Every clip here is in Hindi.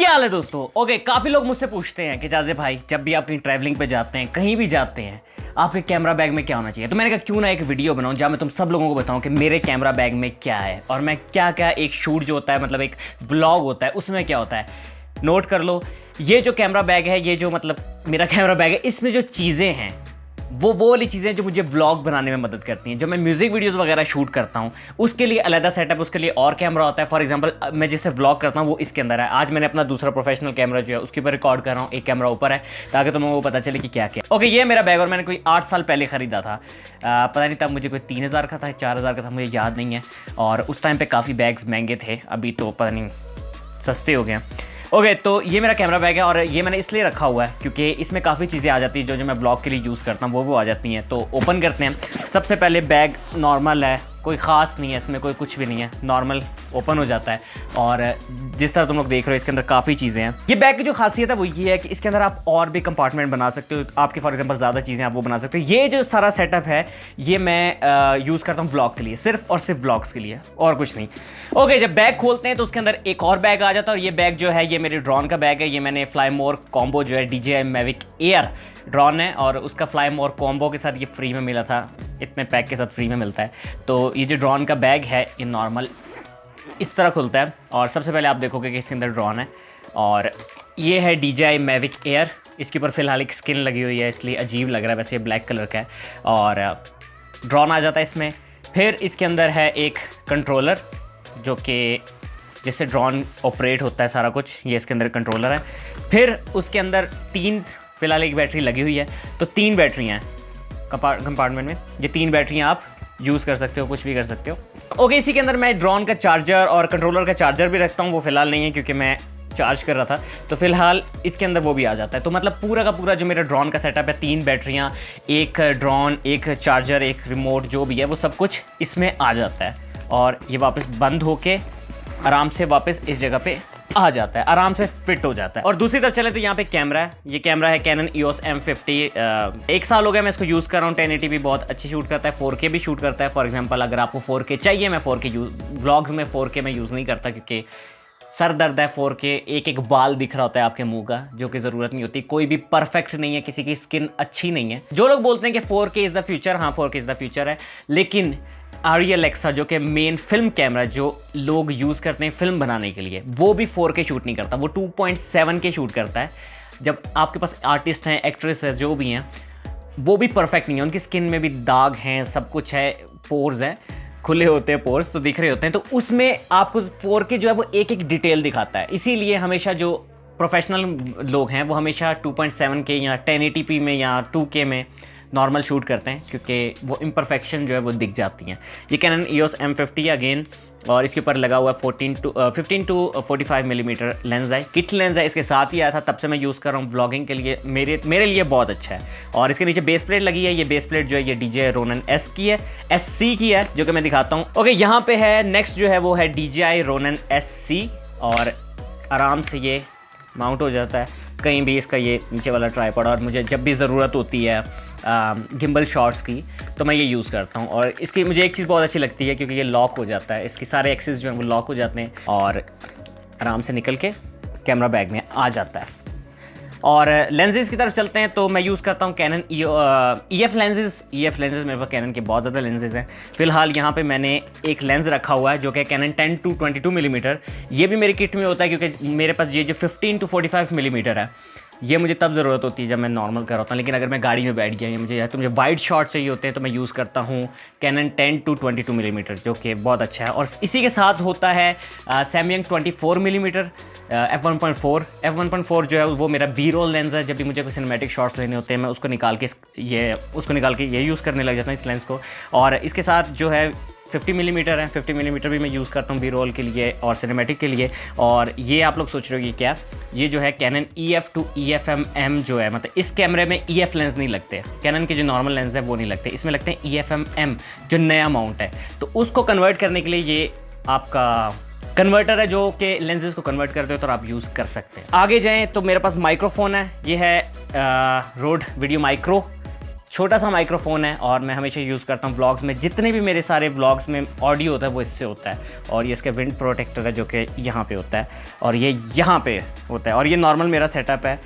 क्या हाल है दोस्तों। ओके, काफ़ी लोग मुझसे पूछते हैं कि जाज़े भाई जब भी आप कहीं ट्रैवलिंग पे जाते हैं, कहीं भी जाते हैं, आपके कैमरा बैग में क्या होना चाहिए। तो मैंने कहा क्यों ना एक वीडियो बनाऊं जहाँ मैं तुम सब लोगों को बताऊं कि मेरे कैमरा बैग में क्या है और मैं क्या क्या एक शूट जो होता है, मतलब एक व्लॉग होता है, उसमें क्या होता है। नोट कर लो, ये जो कैमरा बैग है, ये जो मतलब मेरा कैमरा बैग है, इसमें जो चीज़ें हैं वो वाली चीज़ें जो मुझे व्लॉग बनाने में मदद करती हैं। जो मैं म्यूज़िक वीडियोस वगैरह शूट करता हूँ उसके लिए अलग सेटअप, उसके लिए और कैमरा होता है। फॉर एग्जांपल मैं जिससे व्लॉग करता हूँ वो इसके अंदर है। आज मैंने अपना दूसरा प्रोफेशनल कैमरा जो है उसके ऊपर रिकॉर्ड कर रहा हूँ, एक कैमरा ऊपर है ताकि तुम लोगों को पता चले कि क्या क्या। ओके, ये मेरा बैग और मैंने कोई 8 साल पहले ख़रीदा था। पता नहीं तब मुझे कोई 3000 का था, 4000 का था, मुझे याद नहीं है। और उस टाइम पर काफ़ी बैग्स महंगे थे, अभी तो पता नहीं सस्ते हो गए हैं। ओके, तो ये मेरा कैमरा बैग है और ये मैंने इसलिए रखा हुआ है क्योंकि इसमें काफ़ी चीज़ें आ जाती हैं जो मैं ब्लॉग के लिए यूज़ करता हूँ, वो आ जाती हैं। तो ओपन करते हैं। सबसे पहले बैग नॉर्मल है, कोई ख़ास नहीं है इसमें, कोई कुछ भी नहीं है, नॉर्मल ओपन हो जाता है। और जिस तरह तुम लोग देख रहे हो इसके अंदर काफ़ी चीज़ें हैं। ये बैग की जो खासियत है वो ये है कि इसके अंदर आप और भी कंपार्टमेंट बना सकते हो। आपके फॉर एग्जांपल ज़्यादा चीज़ें आप वो बना सकते हो। ये जो सारा सेटअप है ये मैं यूज़ करता हूँ ब्लॉग के लिए, सिर्फ और सिर्फ ब्लॉग्स के लिए, और कुछ नहीं। ओके, जब बैग खोलते हैं तो उसके अंदर एक और बैग आ जाता है और ये बैग जो है ये मेरे ड्रोन का बैग है। ये मैंने फ्लाई मोर कॉम्बो जो है DJI Mavic Air ड्रोन है और उसका फ्लाई मोर कॉम्बो के साथ ये फ्री में मिला था, इतने पैक के साथ फ्री में मिलता है। तो ये जो ड्रोन का बैग है ये नॉर्मल इस तरह खुलता है और सबसे पहले आप देखोगे कि इसके अंदर ड्रोन है और ये है DJI Mavic Air। इसके ऊपर फ़िलहाल एक स्किन लगी हुई है इसलिए अजीब लग रहा है, वैसे ये ब्लैक कलर का है। और ड्रोन आ जाता है इसमें। फिर इसके अंदर है एक कंट्रोलर जो कि जिससे ड्रोन ऑपरेट होता है सारा कुछ, ये इसके अंदर कंट्रोलर है। फिर उसके अंदर फ़िलहाल एक बैटरी लगी हुई है, तो 3 बैटरियाँ हैं कंपार्टमेंट में। ये 3 बैटरियाँ आप यूज़ कर सकते हो, कुछ भी कर सकते हो। ओके, इसी के अंदर मैं ड्रोन का चार्जर और कंट्रोलर का चार्जर भी रखता हूँ। वो फ़िलहाल नहीं है क्योंकि मैं चार्ज कर रहा था, तो फ़िलहाल इसके अंदर वो भी आ जाता है। तो मतलब पूरा का पूरा जो मेरा ड्रोन का सेटअप है, 3 बैटरियाँ, एक ड्रोन, एक चार्जर, एक रिमोट, जो भी है वो सब कुछ इसमें आ जाता है। और ये वापस बंद होके आराम से वापस इस जगह पे आ जाता है, आराम से फिट हो जाता है। और दूसरी तरफ चले तो यहाँ पे कैमरा है। ये कैमरा है Canon EOS M50। 1 साल हो गया मैं इसको यूज़ कर रहा हूँ। 1080p बहुत अच्छी शूट करता है, 4K भी शूट करता है। फॉर एग्जांपल अगर आपको 4K चाहिए, मैं 4K व्लॉग में 4K में यूज़ नहीं करता क्योंकि सर दर्द है। 4K एक बाल दिख रहा होता है आपके मुंह का, जो कि ज़रूरत नहीं होती। कोई भी परफेक्ट नहीं है, किसी की स्किन अच्छी नहीं है। जो लोग बोलते हैं कि 4K इज़ द फ्यूचर, हाँ 4K इज़ द फ्यूचर है, लेकिन Arri Alexa जो कि मेन फिल्म कैमरा जो लोग यूज़ करते हैं फिल्म बनाने के लिए, वो भी 4K शूट नहीं करता, वो 2.7K शूट करता है। जब आपके पास आर्टिस्ट हैं, एक्ट्रेस है, जो भी हैं, वो भी परफेक्ट नहीं है, उनकी स्किन में भी दाग हैं, सब कुछ है, पोर्स हैं, खुले होते हैं पोर्स, तो दिख रहे होते हैं। तो उसमें आपको 4K जो है वो एक एक डिटेल दिखाता है। इसीलिए हमेशा जो प्रोफेशनल लोग हैं वो हमेशा 2.7K या 1080p में या 2K में नॉर्मल शूट करते हैं क्योंकि वो इम्परफेक्शन जो है वो दिख जाती हैं। ये Canon EOS M50 अगेन, और इसके ऊपर लगा हुआ 15 to 45 मिलीमीटर लेंस है, किट लेंस है, इसके साथ ही आया था, तब से मैं यूज़ कर रहा हूँ व्लॉगिंग के लिए। मेरे लिए बहुत अच्छा है। और इसके नीचे बेस प्लेट लगी है। ये बेस प्लेट जो है ये DJI Ronin SC की है, जो कि मैं दिखाता हूँ। ओके, यहाँ पे है नेक्स्ट जो है वो है DJI Ronin SC और आराम से ये माउंट हो जाता है कहीं भी, इसका ये नीचे वाला ट्राइपॉड। और मुझे जब भी ज़रूरत होती है गिम्बल शॉट्स की तो मैं ये यूज़ करता हूँ। और इसकी मुझे एक चीज़ बहुत अच्छी लगती है क्योंकि ये लॉक हो जाता है, इसके सारे एक्सेस जो हैं वो लॉक हो जाते हैं और आराम से निकल के कैमरा बैग में आ जाता है। और लेंसेज की तरफ चलते हैं तो मैं यूज़ करता हूँ Canon EF लेंसेज। मेरे पास Canon के बहुत ज़्यादा लेंसेज हैं। फ़िलहाल यहाँ पे मैंने एक लेंस रखा हुआ है जो कि Canon 10 to 22 मिलीमीटर। ये भी मेरी किट में होता है क्योंकि मेरे पास ये जो 15 to 45 मिलीमीटर है ये मुझे तब ज़रूरत होती है जब मैं नॉर्मल कर रहा होता हूँ। लेकिन अगर मैं गाड़ी में बैठ गया या मुझे वाइड शॉट चाहिए होते हैं तो मैं यूज़ करता हूँ Canon 10 to 22 मिलीमीटर, जो कि बहुत अच्छा है। और इसी के साथ होता है Samyang 24 मिलीमीटर f1.4 जो है वो मेरा बी रोल लेंस है। जब भी मुझे कोई सिनेमैटिक शॉट्स लेने होते हैं मैं उसको निकाल के ये यूज़ करने लग जाता हूँ, इस लेंस को। और इसके साथ जो है 50 मिलीमीटर है, 50 मिलीमीटर भी मैं यूज़ करता हूँ बी रोल के लिए और सिनेमैटिक के लिए। और ये आप लोग सोच रहे हो कि क्या, ये जो है Canon EF to EF-M जो है, मतलब इस कैमरे में EF लेंस नहीं लगते, Canon के जो नॉर्मल लेंस है वो नहीं लगते, इसमें लगते हैं EF-M जो नया माउंट है। तो उसको कन्वर्ट करने के लिए ये आपका कन्वर्टर है जो कि लेंसेज को कन्वर्ट करते हो तो आप यूज़ कर सकते हैं। आगे जाएँ तो मेरे पास माइक्रोफोन है, ये है रोड वीडियो माइक्रो छोटा सा माइक्रोफोन है और मैं हमेशा यूज़ करता हूँ व्लॉग्स में। जितने भी मेरे सारे व्लॉग्स में ऑडियो होता है वो इससे होता है। और ये इसका विंड प्रोटेक्टर है जो कि यहाँ पे होता है और ये यहाँ पे होता है। और ये नॉर्मल मेरा सेटअप है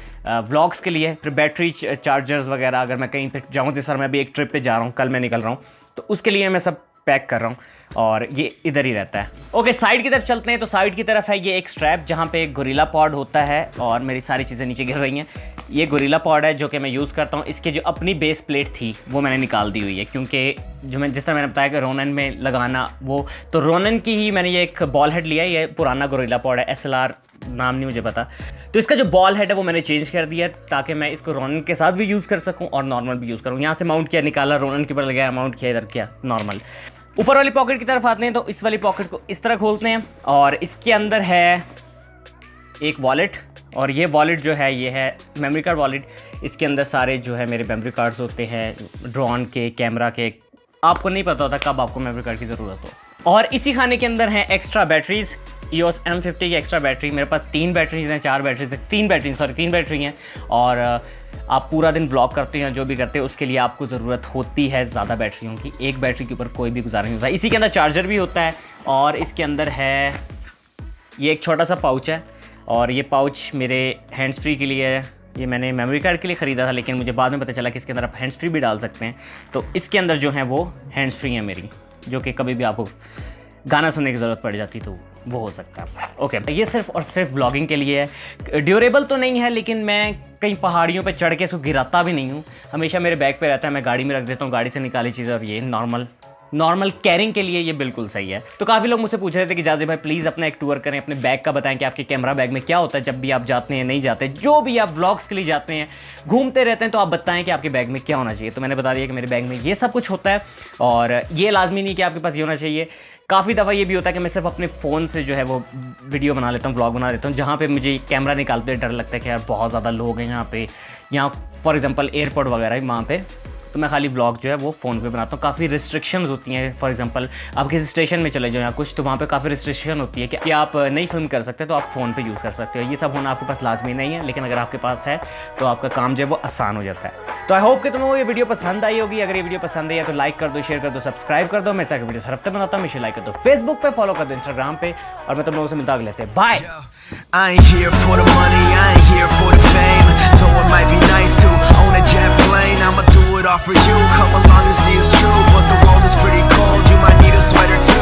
व्लॉग्स के लिए। फिर बैटरी चार्जर्स वगैरह अगर मैं कहीं पे जाऊँ, जैसे सर मैं अभी एक ट्रिप पे जा रहा हूँ, कल मैं निकल रहा हूँ, तो उसके लिए मैं सब पैक कर रहा हूँ और ये इधर ही रहता है। ओके, साइड की तरफ चलते हैं। तो साइड की तरफ है ये एक स्ट्रैप जहाँ पे एक गोरिल्ला पॉड होता है और मेरी सारी चीज़ें नीचे गिर रही हैं। ये गोरिल्ला पॉड है जो कि मैं यूज़ करता हूँ। इसके जो अपनी बेस प्लेट थी वो मैंने निकाल दी हुई है, क्योंकि जो मैं जिस तरह मैंने बताया कि रोनन में लगाना वो, तो रोनन की ही मैंने ये एक बॉल हेड लिया है। ये पुराना गोरिल्ला पॉड है, SLR नाम नहीं मुझे पता। तो इसका जो बॉल हेड है वो मैंने चेंज कर दिया ताकि मैं इसको रोनन के साथ भी यूज़ कर सकूँ और नॉर्मल भी यूज़ करूँ। यहाँ से माउंट किया, निकाला, रोनन के ऊपर लगाया, माउंट किया, इधर किया, नॉर्मल। ऊपर वाली पॉकेट की तरफ आते हैं तो इस वाली पॉकेट को इस तरह खोलते हैं और इसके अंदर है एक वॉलेट। और ये वॉलेट जो है ये है मेमोरी कार्ड वॉलेट। इसके अंदर सारे जो है मेरे मेमोरी कार्ड्स होते हैं, ड्रोन के, कैमरा के। आपको नहीं पता होता कब आपको मेमोरी कार्ड की ज़रूरत हो। और इसी खाने के अंदर है एक्स्ट्रा बैटरीज, EOS M50 की एक्स्ट्रा बैटरी। मेरे पास 3 बैटरीज हैं, 4 बैटरीज हैं, 3 बैटरी हैं। और आप पूरा दिन ब्लॉग करते हैं, जो भी करते हैं उसके लिए आपको ज़रूरत होती है ज़्यादा बैटरियों की। एक बैटरी के ऊपर कोई भी गुजारा नहीं होता। इसी के अंदर चार्जर भी होता है और इसके अंदर है ये एक छोटा सा पाउच है। और ये पाउच मेरे हैंड्स फ्री के लिए है। ये मैंने मेमोरी कार्ड के लिए ख़रीदा था, लेकिन मुझे बाद में पता चला कि इसके अंदर आप हैंड्स फ्री भी डाल सकते हैं। तो इसके अंदर जो है वो हैंड्स फ्री है मेरी, जो कि कभी भी आपको गाना सुनने की ज़रूरत पड़ जाती तो वो हो सकता है। ओके, ये सिर्फ और सिर्फ व्लॉगिंग के लिए है। ड्यूरेबल तो नहीं है, लेकिन मैं कहीं पहाड़ियों पे चढ़ के इसको गिराता भी नहीं हूँ। हमेशा मेरे बैग पे रहता है, मैं गाड़ी में रख देता हूँ, गाड़ी से निकाली चीज़। और ये नॉर्मल कैरिंग के लिए ये बिल्कुल सही है। तो काफ़ी लोग मुझसे पूछ रहे थे कि जाज़िब भाई प्लीज़ अपना एक टूर करें, अपने बैग का बताएं कि आपके कैमरा बैग में क्या होता है जब भी आप जाते हैं, नहीं जाते, जो भी आप व्लॉग्स के लिए जाते हैं, घूमते रहते हैं, तो आप बताएं कि आपके बैग में क्या होना चाहिए। तो मैंने बता दिया कि मेरे बैग में ये सब कुछ होता है। और ये लाजमी नहीं कि आपके पास ये होना चाहिए। काफ़ी दफ़ा ये भी होता है कि मैं सिर्फ अपने फ़ोन से जो है वो वीडियो बना लेता हूँ, व्लॉग बना लेता हूँ, जहाँ पे मुझे कैमरा निकालते हुए डर लगता है कि यार बहुत ज़्यादा लोग हैं यहाँ फॉर एग्जांपल एयरपोर्ट वगैरह वहाँ पे, तो मैं खाली व्लॉग जो है वो फ़ोन पे बनाता हूँ। काफ़ी रिस्ट्रिक्शंस होती हैं। फॉर एग्जांपल आप किसी स्टेशन में चले जाओ या कुछ, तो वहाँ पे काफ़ी रिस्ट्रिक्शन होती है कि आप नहीं फिल्म कर सकते, तो आप फ़ोन पे यूज़ कर सकते हो। ये सब होना आपके पास लाजमी नहीं है, लेकिन अगर आपके पास है तो आपका काम जो है वो आसान हो जाता है। तो आई होप कि तुम्हें ये वीडियो पसंद आई होगी। अगर ये वीडियो पसंद आई है तो लाइक कर दो, शेयर कर दो, सब्सक्राइब कर दो। मैं ऐसा वीडियो हर हफ्ते बनाता हूँ। मुझे लाइक कर दो, फेसबुक पे फॉलो कर दो, इंस्टाग्राम पे। और मैं तुम लोगों से मिलता हूँ अगले हफ्ते। Bye. I ain't here for the money, I ain't here for the fame. Though it might be nice to own a jet plane, I'ma do it all for you. Come along and see it's true, but the world is pretty cold. You might need a sweater too.